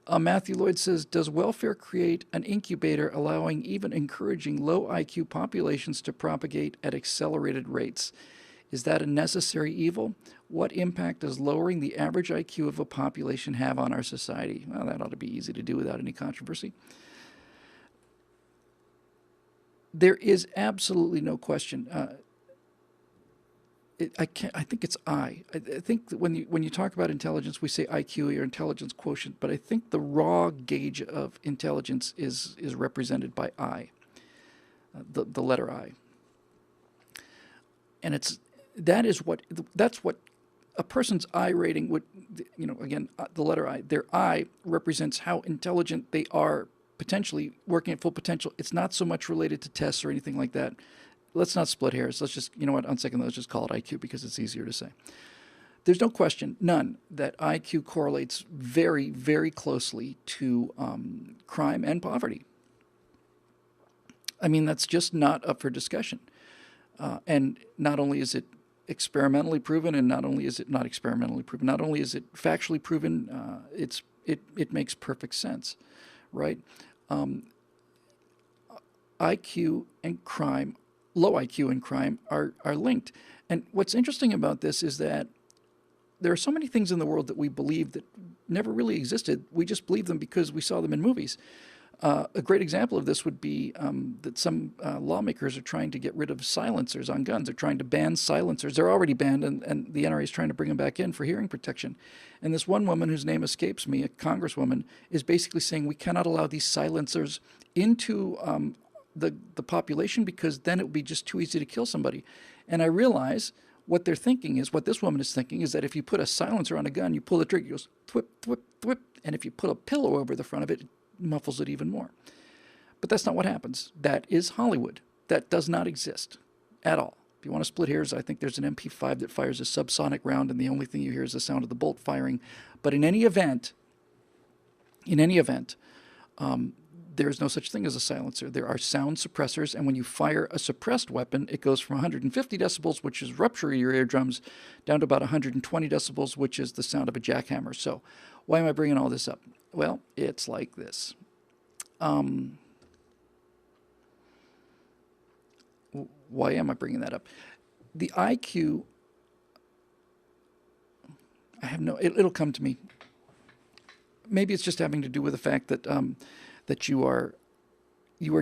Matthew Lloyd says, does welfare create an incubator allowing even encouraging low IQ populations to propagate at accelerated rates? Is that a necessary evil? What impact does lowering the average IQ of a population have on our society? Well, that ought to be easy to do without any controversy. There is absolutely no question. I think it's I. I think that when you talk about intelligence, we say IQ or intelligence quotient, but I think the raw gauge of intelligence is represented by I, the letter I, and that's what a person's I rating would, again, the letter I, their I represents how intelligent they are, potentially working at full potential. It's not so much related to tests or anything like that. Let's not split hairs. Let's just, on second, let's just call it IQ because it's easier to say. There's no question, none, that IQ correlates very, very closely to crime and poverty. I mean, that's just not up for discussion. And not only is it experimentally proven, and not only is it not experimentally proven, not only is it factually proven, it makes perfect sense, right? IQ and crime, low IQ and crime are linked. And what's interesting about this is that there are so many things in the world that we believe that never really existed. We just believe them because we saw them in movies. A great example of this would be that some lawmakers are trying to get rid of silencers on guns. They're trying to ban silencers. They're already banned, and the NRA is trying to bring them back in for hearing protection. And this one woman, whose name escapes me, a congresswoman, is basically saying we cannot allow these silencers into the population because then it would be just too easy to kill somebody. And I realize what they're thinking is, what this woman is thinking is that if you put a silencer on a gun, you pull the trigger, it goes thwip, thwip, thwip, and if you put a pillow over the front of it, it muffles it even more. But that's not what happens. That is Hollywood. That does not exist at all. If you want to split hairs, I think there's an MP5 that fires a subsonic round, and the only thing you hear is the sound of the bolt firing. But in any event, there is no such thing as a silencer. There are sound suppressors, and when you fire a suppressed weapon, it goes from 150 decibels, which is rupture of your eardrums, down to about 120 decibels, which is the sound of a jackhammer. So why am I bringing all this up? Well, it's like this. Why am I bringing that up? The IQ, it'll come to me. Maybe it's just having to do with the fact that that you are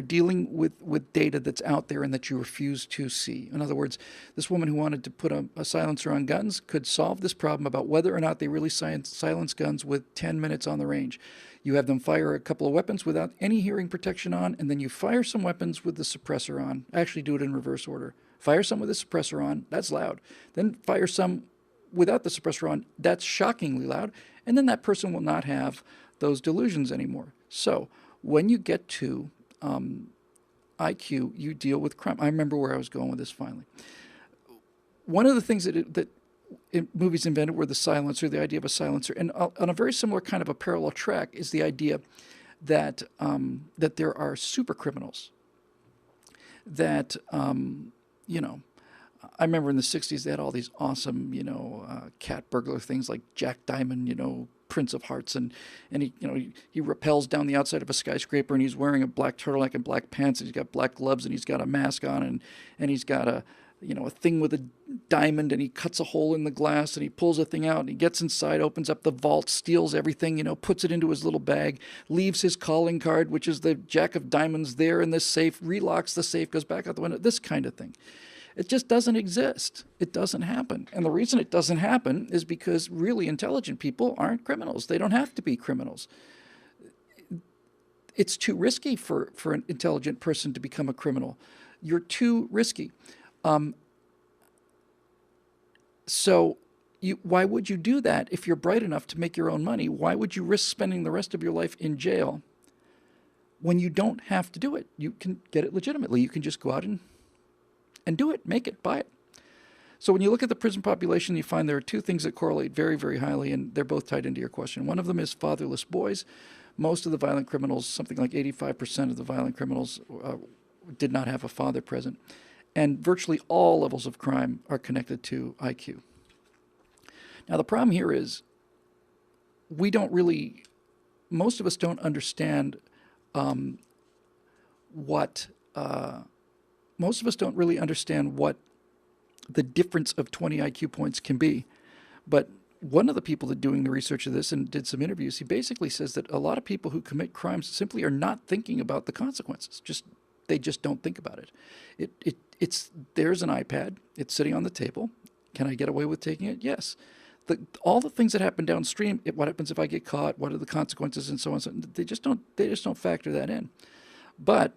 dealing with data that's out there and that you refuse to see. In other words, this woman who wanted to put a silencer on guns could solve this problem about whether or not they really silence guns with 10 minutes on the range. You have them fire a couple of weapons without any hearing protection on, and then you fire some weapons with the suppressor on. Actually do it in reverse order. Fire some with the suppressor on, that's loud. Then fire some without the suppressor on, that's shockingly loud. And then that person will not have those delusions anymore. So when you get to IQ, you deal with crime. I remember where I was going with this finally. One of the things that movies invented were the silencer, the idea of a silencer. And on a very similar kind of a parallel track is the idea that that there are super criminals that, I remember in the 60s they had all these awesome, cat burglar things like Jack Diamond, Prince of Hearts, and he rappels down the outside of a skyscraper, and he's wearing a black turtleneck and black pants, and he's got black gloves, and he's got a mask on, and he's got a thing with a diamond, and he cuts a hole in the glass, and he pulls a thing out, and he gets inside, opens up the vault, steals everything, puts it into his little bag, leaves his calling card, which is the Jack of Diamonds, there in this safe, relocks the safe, goes back out the window, this kind of thing. It just doesn't exist. It doesn't happen. And the reason it doesn't happen is because really intelligent people aren't criminals. They don't have to be criminals. It's too risky for an intelligent person to become a criminal. You're too risky. So why would you do that if you're bright enough to make your own money? Why would you risk spending the rest of your life in jail when you don't have to do it? You can get it legitimately. You can just go out and do it, make it, buy it. So when you look at the prison population, you find there are two things that correlate very, very highly, and they're both tied into your question. One of them is fatherless boys. Most of the violent criminals, something like 85% of the violent criminals did not have a father present. And virtually all levels of crime are connected to IQ. Now the problem here is we don't really most of us don't understand what most of us don't really understand what the difference of 20 IQ points can be. But one of the people that doing the research of this and did some interviews, he basically says that a lot of people who commit crimes simply are not thinking about the consequences. They just don't think about it. It's there's an iPad. It's sitting on the table. Can I get away with taking it? Yes. All the things that happen downstream. What happens if I get caught? What are the consequences, and so on? So they just don't factor that in. But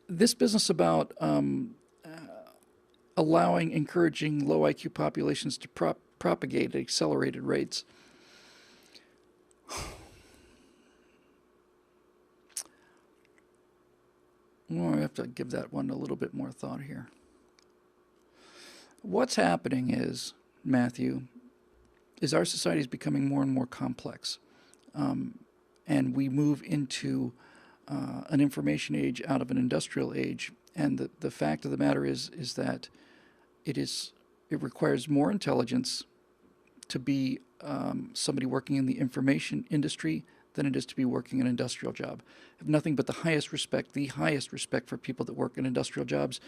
this business about encouraging low IQ populations to propagate at accelerated rates. Well, I have to give that one a little bit more thought here. What's happening is, Matthew, is our society is becoming more and more complex. And we move into an information age out of an industrial age. And the fact of the matter is that it requires more intelligence to be somebody working in the information industry than it is to be working an industrial job. I have nothing but the highest respect for people that work in industrial jobs.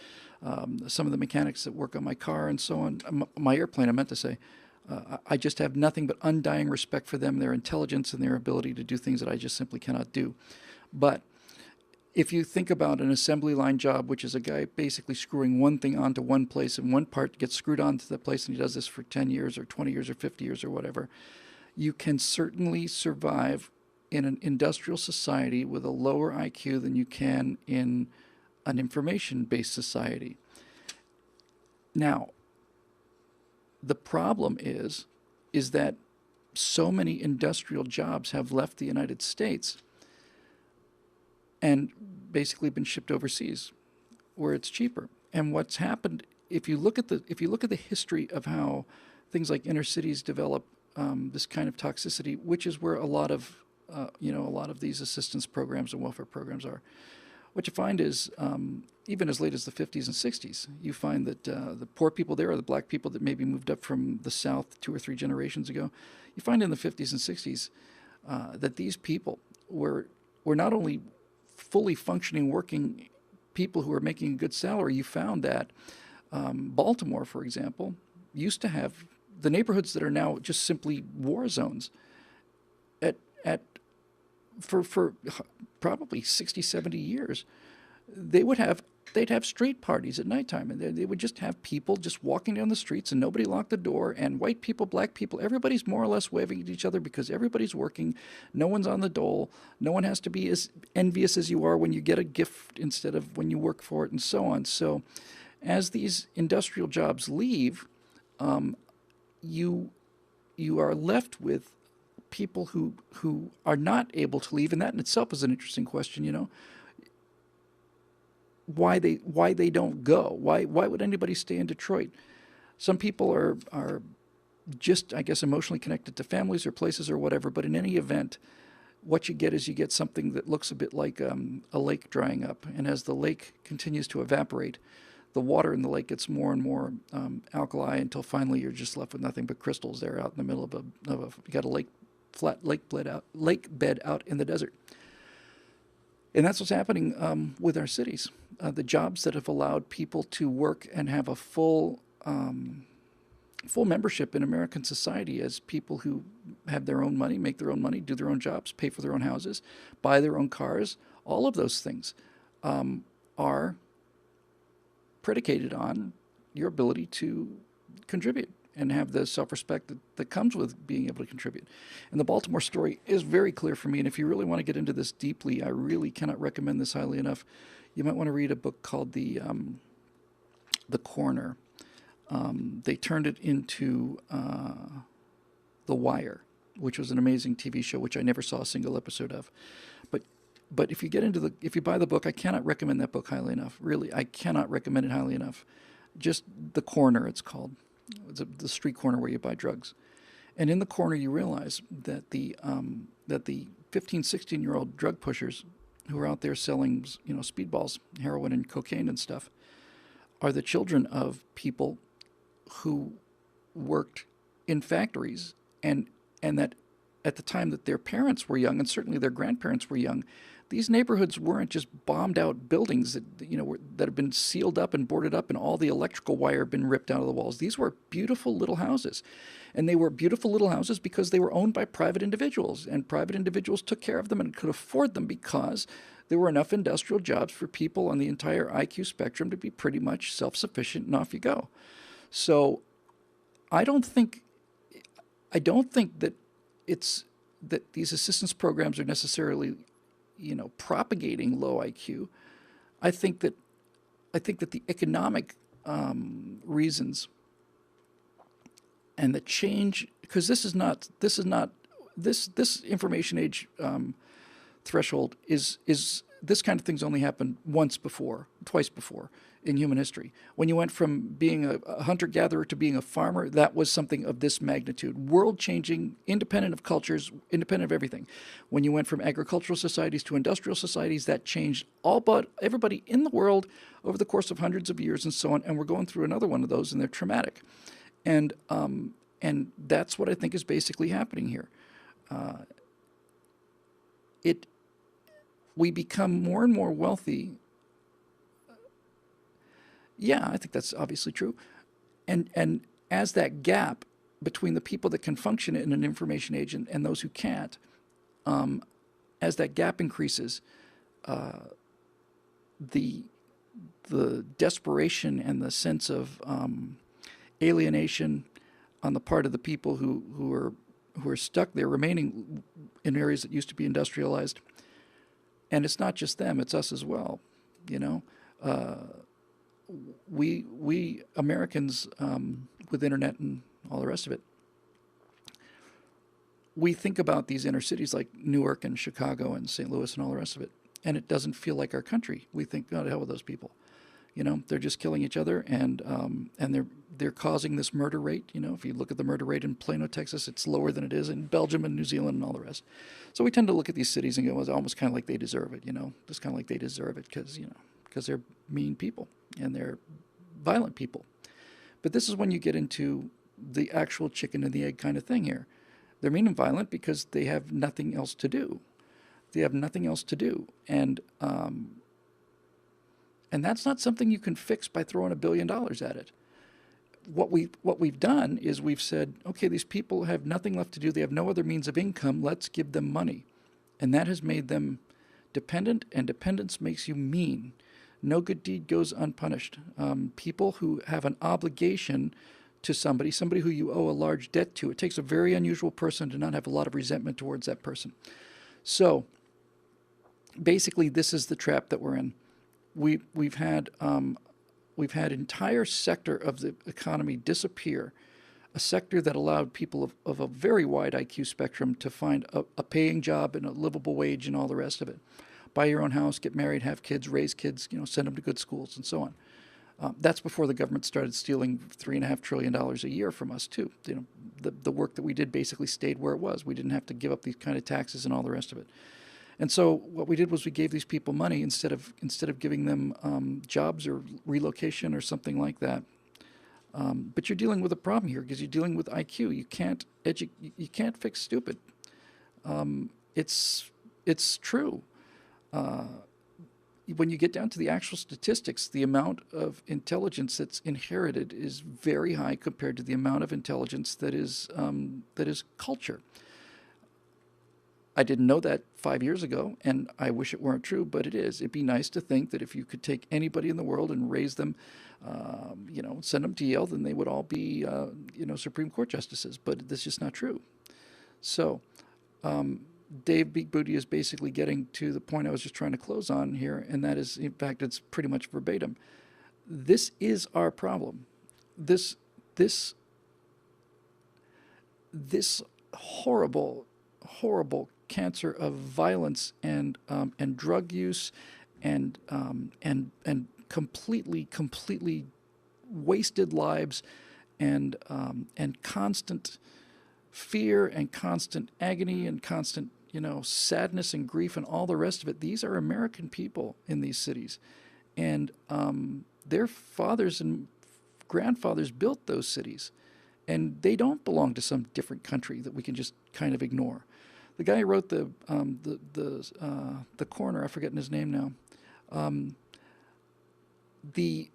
Some of the mechanics that work on my car and so on, my airplane, I meant to say. I just have nothing but undying respect for them, their intelligence, and their ability to do things that I just simply cannot do. But if you think about an assembly line job, which is a guy basically screwing one thing onto one place and one part gets screwed onto the place, and he does this for 10 years or 20 years or 50 years or whatever, you can certainly survive in an industrial society with a lower IQ than you can in an information-based society. Now, the problem is that so many industrial jobs have left the United States and basically been shipped overseas, where it's cheaper. And what's happened, if you look at the history of how things like inner cities develop this kind of toxicity, which is where a lot of these assistance programs and welfare programs are. What you find is, even as late as the 50s and 60s, you find that the poor people there are the black people that maybe moved up from the South 2 or 3 generations ago. You find in the 50s and 60s that these people were not only fully functioning working people who were making a good salary. You found that Baltimore, for example, used to have the neighborhoods that are now just simply war zones for probably 60, 70 years. They'd have street parties at nighttime, and they would just have people just walking down the streets, and nobody locked the door, and white people, black people, everybody's more or less waving at each other because everybody's working. No one's on the dole. No one has to be as envious as you are when you get a gift instead of when you work for it, and so on. So as these industrial jobs leave, you are left with people who are not able to leave, and that in itself is an interesting question, you know. Why they don't go? Why would anybody stay in Detroit? Some people are just, I guess, emotionally connected to families or places or whatever. But in any event, what you get is you get something that looks a bit like a lake drying up, and as the lake continues to evaporate, the water in the lake gets more and more alkali until finally you're just left with nothing but crystals there out in the middle of you got a flat lake bed out in the desert. And that's what's happening with our cities. The jobs that have allowed people to work and have a full membership in American society as people who have their own money, make their own money, do their own jobs, pay for their own houses, buy their own cars. All of those things are predicated on your ability to contribute and have the self-respect that comes with being able to contribute. And the Baltimore story is very clear for me, and if you really want to get into this deeply, I really cannot recommend this highly enough. You might want to read a book called The Corner. They turned it into The Wire, which was an amazing TV show, which I never saw a single episode of. But if you if you buy the book, I cannot recommend that book highly enough. Really, I cannot recommend it highly enough. Just The Corner, it's called. It's the street corner where you buy drugs. And in The Corner, you realize that the 15, 16-year-old drug pushers who are out there selling, speedballs, heroin and cocaine and stuff, are the children of people who worked in factories and that at the time that their parents were young, and certainly their grandparents were young, these neighborhoods weren't just bombed out buildings that that have been sealed up and boarded up, and all the electrical wire been ripped out of the walls. These were beautiful little houses, and they were beautiful little houses because they were owned by private individuals, and private individuals took care of them and could afford them because there were enough industrial jobs for people on the entire IQ spectrum to be pretty much self-sufficient, and off you go. So I don't think that it's that these assistance programs are necessarily, propagating low IQ. I think that the economic reasons and the change, because this information age threshold is this kind of thing's only happened twice before in human history. When you went from being a hunter-gatherer to being a farmer, that was something of this magnitude. World-changing, independent of cultures, independent of everything. When you went from agricultural societies to industrial societies, that changed all but everybody in the world over the course of hundreds of years and so on, and we're going through another one of those, and they're traumatic. And that's what I think is basically happening here. We become more and more wealthy. Yeah, I think that's obviously true. And as that gap between the people that can function in an information age and those who can't, as that gap increases, the desperation and the sense of alienation on the part of the people who are stuck there, remaining in areas that used to be industrialized. And it's not just them; it's us as well. We Americans, with internet and all the rest of it, we think about these inner cities like Newark and Chicago and St. Louis and all the rest of it, and it doesn't feel like our country. We think, oh, to hell with those people. They're just killing each other, and they're causing this murder rate. If you look at the murder rate in Plano, Texas, it's lower than it is in Belgium and New Zealand and all the rest. So we tend to look at these cities and go, well, it's almost kind of like they deserve it. Just kind of like they deserve it because they're mean people and they're violent people. But this is when you get into the actual chicken and the egg kind of thing here. They're mean and violent because they have nothing else to do. And that's not something you can fix by throwing $1 billion at it. What we've done is we've said, okay, these people have nothing left to do. They have no other means of income. Let's give them money. And that has made them dependent, and dependence makes you mean. No good deed goes unpunished. People who have an obligation to somebody who you owe a large debt to, it takes a very unusual person to not have a lot of resentment towards that person. So basically, this is the trap that we're in. We've had entire sector of the economy disappear, a sector that allowed people of a very wide IQ spectrum to find a paying job and a livable wage and all the rest of it. Buy your own house, get married, have kids, raise kids, send them to good schools and so on. That's before the government started stealing $3.5 trillion a year from us too. The work that we did basically stayed where it was. We didn't have to give up these kind of taxes and all the rest of it. And so what we did was we gave these people money instead of giving them jobs or relocation or something like that. But you're dealing with a problem here because you're dealing with IQ. You can't fix stupid. It's true. When you get down to the actual statistics, the amount of intelligence that's inherited is very high compared to the amount of intelligence that is culture. I didn't know that 5 years ago, and I wish it weren't true, but it is. It'd be nice to think that if you could take anybody in the world and raise them, send them to Yale, then they would all be, Supreme Court justices. But that's just not true. So, Dave Big Booty is basically getting to the point I was just trying to close on here, and that is, in fact, it's pretty much verbatim. This is our problem. This horrible cancer of violence and drug use and completely wasted lives and constant fear and constant agony and constant sadness and grief and all the rest of it. These are American people in these cities, and their fathers and grandfathers built those cities, and they don't belong to some different country that we can just kind of ignore. the guy who wrote the Corner, I'm forgetting his name now. The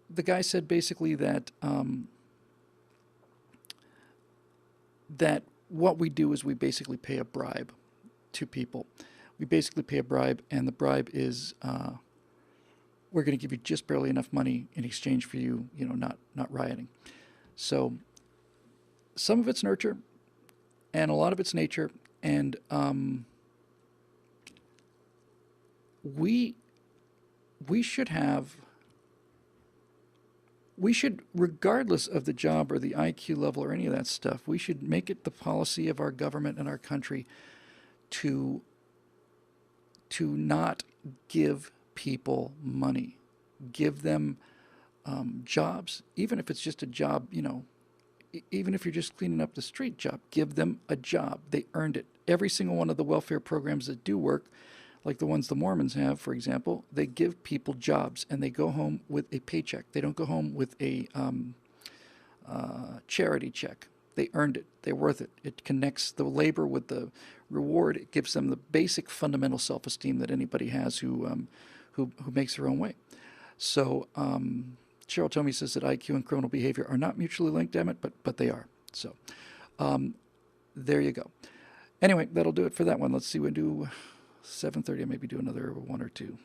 the guy said basically that that what we do is we basically pay a bribe to people. We basically pay a bribe, and the bribe is we're going to give you just barely enough money in exchange for you, not rioting. So some of it's nurture, and a lot of it's nature, and we we should have we should, regardless of the job or the IQ level or any of that stuff, we should make it the policy of our government and our country to not give people money, give them jobs, even if it's just a job, even if you're just cleaning up the street job, give them a job. They earned it. Every single one of the welfare programs that do work, like the ones the Mormons have, for example, they give people jobs and they go home with a paycheck. They don't go home with a charity check. They earned it. They're worth it. It connects the labor with the reward. It gives them the basic fundamental self-esteem that anybody has who makes their own way. So Cheryl Tomey says that IQ and criminal behavior are not mutually linked, damn it, but they are. So there you go. Anyway, that'll do it for that one. Let's see, we do 7:30. Maybe do another one or two.